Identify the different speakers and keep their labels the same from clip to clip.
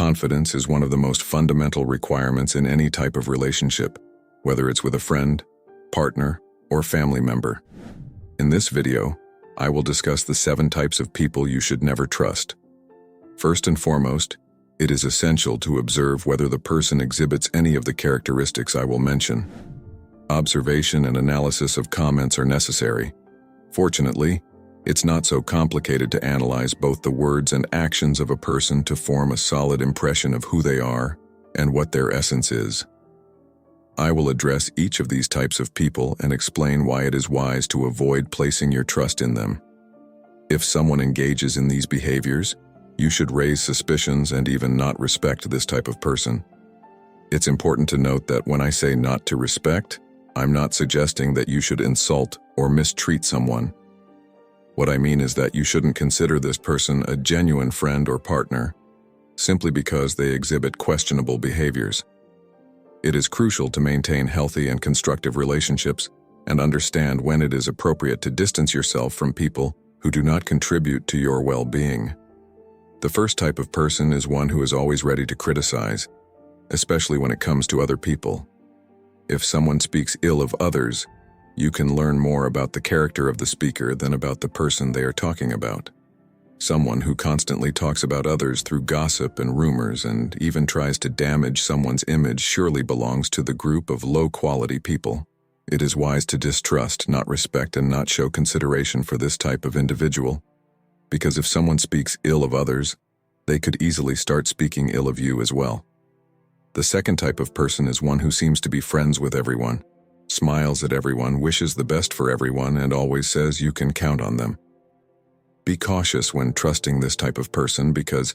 Speaker 1: Confidence is one of the most fundamental requirements in any type of relationship, whether it's with a friend, partner, or family member. In this video, I will discuss the 7 types of people you should never trust. First and foremost, it is essential to observe whether the person exhibits any of the characteristics I will mention. Observation and analysis of comments are necessary. Fortunately, it's not so complicated to analyze both the words and actions of a person to form a solid impression of who they are and what their essence is. I will address each of these types of people and explain why it is wise to avoid placing your trust in them. If someone engages in these behaviors, you should raise suspicions and even not respect this type of person. It's important to note that when I say not to respect, I'm not suggesting that you should insult or mistreat someone. What I mean is that you shouldn't consider this person a genuine friend or partner simply because they exhibit questionable behaviors. It is crucial to maintain healthy and constructive relationships and understand when it is appropriate to distance yourself from people who do not contribute to your well-being. The first type of person is one who is always ready to criticize, especially when it comes to other people. If someone speaks ill of others, you can learn more about the character of the speaker than about the person they are talking about. Someone who constantly talks about others through gossip and rumors and even tries to damage someone's image surely belongs to the group of low-quality people. It is wise to distrust, not respect, and not show consideration for this type of individual. Because if someone speaks ill of others, they could easily start speaking ill of you as well. The second type of person is one who seems to be friends with everyone, smiles at everyone, wishes the best for everyone, and always says you can count on them. Be cautious when trusting this type of person because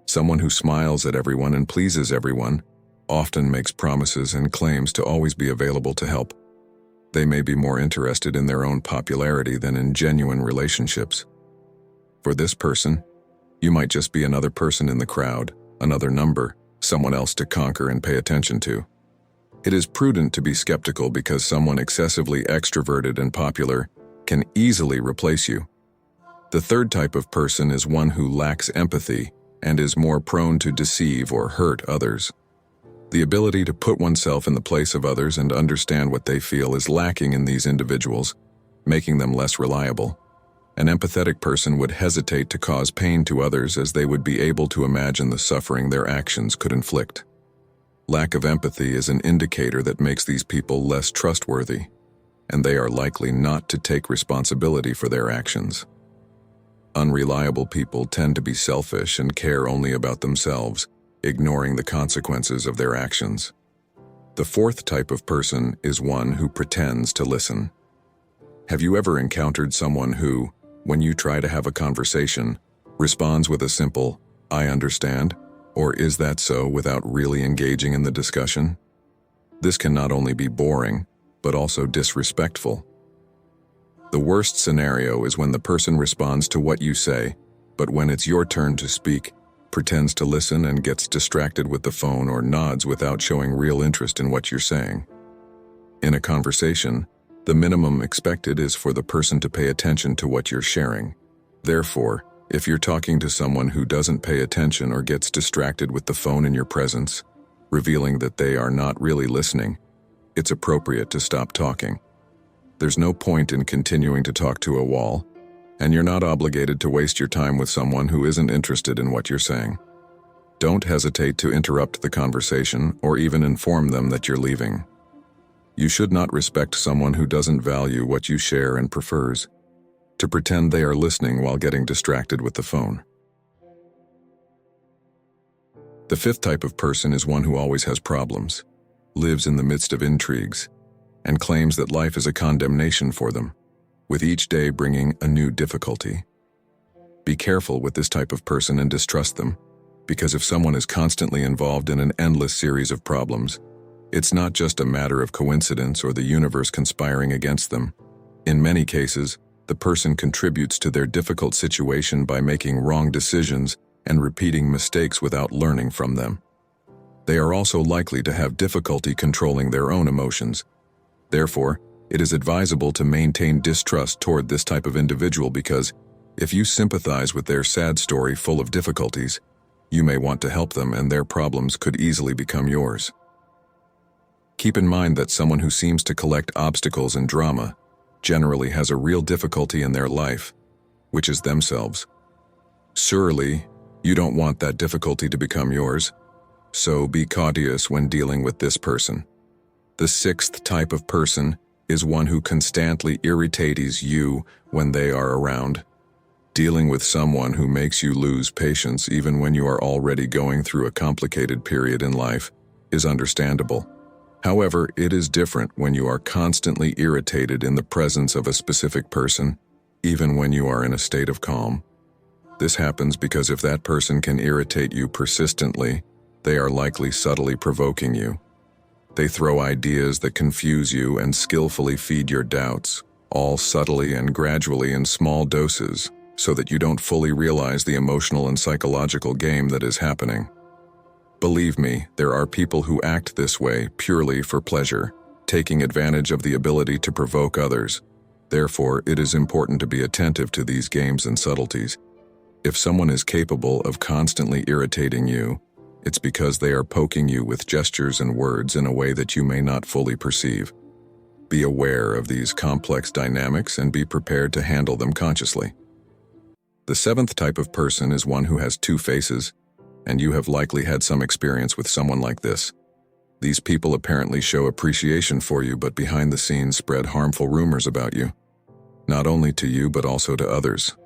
Speaker 1: someone who smiles at everyone and pleases everyone often makes promises and claims to always be available to help. They may be more interested in their own popularity than in genuine relationships. For this person, you might just be another person in the crowd, another number, someone else to conquer and pay attention to. It is prudent to be skeptical because someone excessively extroverted and popular can easily replace you. The third type of person is one who lacks empathy and is more prone to deceive or hurt others. The ability to put oneself in the place of others and understand what they feel is lacking in these individuals, making them less reliable. An empathetic person would hesitate to cause pain to others as they would be able to imagine the suffering their actions could inflict. Lack of empathy is an indicator that makes these people less trustworthy, and they are likely not to take responsibility for their actions. Unreliable people tend to be selfish and care only about themselves, ignoring the consequences of their actions. The fourth type of person is one who pretends to listen. Have you ever encountered someone who, when you try to have a conversation, responds with a simple, "I understand," or "Is that so?" without really engaging in the discussion? This can not only be boring, but also disrespectful. The worst scenario is when the person responds to what you say, but when it's your turn to speak, pretends to listen and gets distracted with the phone or nods without showing real interest in what you're saying. In a conversation, the minimum expected is for the person to pay attention to what you're sharing. Therefore, if you're talking to someone who doesn't pay attention or gets distracted with the phone in your presence, revealing that they are not really listening, it's appropriate to stop talking. There's no point in continuing to talk to a wall, and you're not obligated to waste your time with someone who isn't interested in what you're saying. Don't hesitate to interrupt the conversation or even inform them that you're leaving. You should not respect someone who doesn't value what you share and prefers to pretend they are listening while getting distracted with the phone. The fifth type of person is one who always has problems, lives in the midst of intrigues, and claims that life is a condemnation for them, with each day bringing a new difficulty. Be careful with this type of person and distrust them, because if someone is constantly involved in an endless series of problems, it's not just a matter of coincidence or the universe conspiring against them. In many cases, the person contributes to their difficult situation by making wrong decisions and repeating mistakes without learning from them. They are also likely to have difficulty controlling their own emotions. Therefore, it is advisable to maintain distrust toward this type of individual because if you sympathize with their sad story full of difficulties, You may want to help them, and their problems could easily become yours. Keep in mind that someone who seems to collect obstacles and drama generally has a real difficulty in their life, which is themselves. Surely, you don't want that difficulty to become yours, so be cautious when dealing with this person. The sixth type of person is one who constantly irritates you when they are around. Dealing with someone who makes you lose patience even when you are already going through a complicated period in life is understandable. However, it is different when you are constantly irritated in the presence of a specific person, even when you are in a state of calm. This happens because if that person can irritate you persistently, they are likely subtly provoking you. They throw ideas that confuse you and skillfully feed your doubts, all subtly and gradually in small doses, so that you don't fully realize the emotional and psychological game that is happening. Believe me, there are people who act this way purely for pleasure, taking advantage of the ability to provoke others. Therefore, it is important to be attentive to these games and subtleties. If someone is capable of constantly irritating you, it's because they are poking you with gestures and words in a way that you may not fully perceive. Be aware of these complex dynamics and be prepared to handle them consciously. The seventh type of person is one who has two faces, and you have likely had some experience with someone like this. These people apparently show appreciation for you, but behind the scenes spread harmful rumors about you, not only to you but also to others.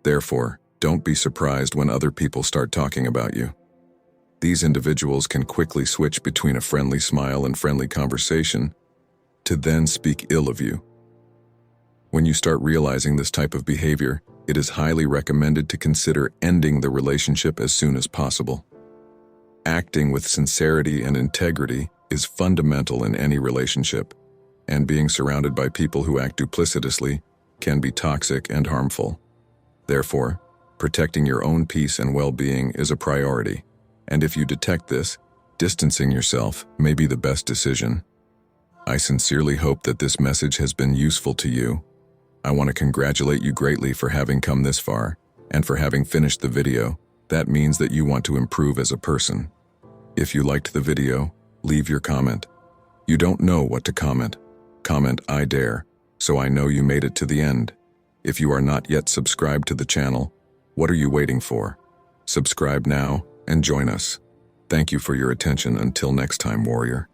Speaker 1: Therefore, don't be surprised when other people start talking about you. These individuals can quickly switch between a friendly smile and friendly conversation to then speak ill of you. When you start realizing this type of behavior, it is highly recommended to consider ending the relationship as soon as possible. Acting with sincerity and integrity is fundamental in any relationship, and being surrounded by people who act duplicitously can be toxic and harmful. Therefore, protecting your own peace and well-being is a priority, and if you detect this, distancing yourself may be the best decision. I sincerely hope that this message has been useful to you. I want to congratulate you greatly for having come this far, and for having finished the video. That means that you want to improve as a person. If you liked the video, leave your comment. You don't know what to comment. Comment "I dare," so I know you made it to the end. If you are not yet subscribed to the channel, what are you waiting for? Subscribe now and join us. Thank you for your attention. Until next time, warrior.